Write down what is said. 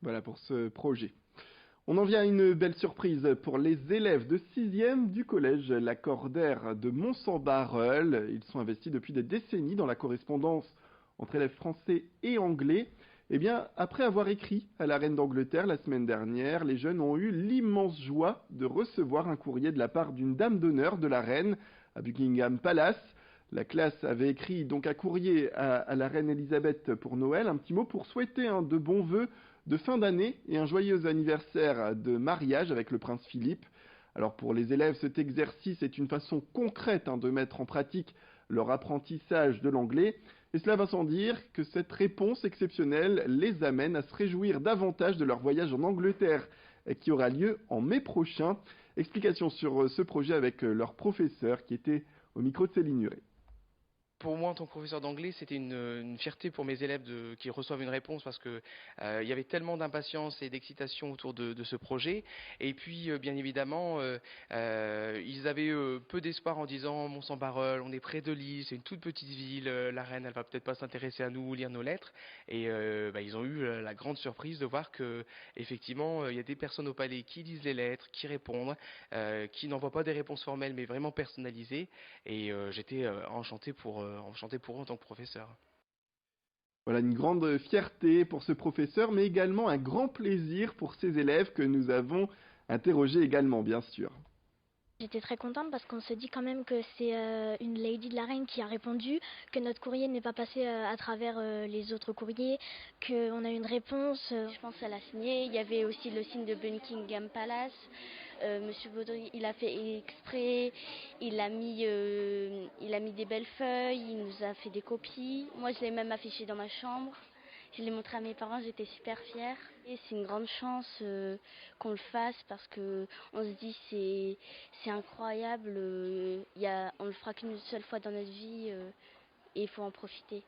Voilà pour ce projet. On en vient à une belle surprise pour les élèves de 6e du collège Lacordaire de Mont-Saint-Barreul. Ils sont investis depuis des décennies dans la correspondance entre élèves français et anglais. Eh bien, après avoir écrit à la reine d'Angleterre la semaine dernière, les jeunes ont eu l'immense joie de recevoir un courrier de la part d'une dame d'honneur de la reine à Buckingham Palace. La classe avait écrit donc un courrier à la reine Elisabeth pour Noël, un petit mot pour souhaiter de bons vœux de fin d'année et un joyeux anniversaire de mariage avec le prince Philippe. Alors pour les élèves, cet exercice est une façon concrète de mettre en pratique leur apprentissage de l'anglais. Et cela va sans dire que cette réponse exceptionnelle les amène à se réjouir davantage de leur voyage en Angleterre qui aura lieu en mai prochain. Explication sur ce projet avec leur professeur qui était au micro de Céline Nuret. Pour moi, en tant que professeur d'anglais, c'était une fierté pour mes élèves qui reçoivent une réponse parce que il y avait tellement d'impatience et d'excitation autour de ce projet. Et puis, bien évidemment, ils avaient peu d'espoir en disant Mont-Saint-Barreul, on est près de Lille, c'est une toute petite ville, la reine, elle va peut-être pas s'intéresser à nous ou lire nos lettres. Et ils ont eu la grande surprise de voir que, effectivement, il y a des personnes au palais qui lisent les lettres, qui répondent, qui n'envoient pas des réponses formelles mais vraiment personnalisées. Et j'étais enchanté pour eux en tant que professeur. Voilà une grande fierté pour ce professeur, mais également un grand plaisir pour ces élèves que nous avons interrogés également, bien sûr. J'étais très contente parce qu'on se dit quand même que c'est une lady de la reine qui a répondu, que notre courrier n'est pas passé à travers les autres courriers, qu'on a une réponse. Je pense qu'elle a signé. Il y avait aussi le signe de Buckingham Palace. Monsieur Baudry, il a fait exprès, il a mis des belles feuilles, il nous a fait des copies. Moi, je l'ai même affiché dans ma chambre. Je l'ai montré à mes parents, j'étais super fière. Et c'est une grande chance qu'on le fasse parce que on se dit c'est incroyable. On le fera qu'une seule fois dans notre vie et il faut en profiter.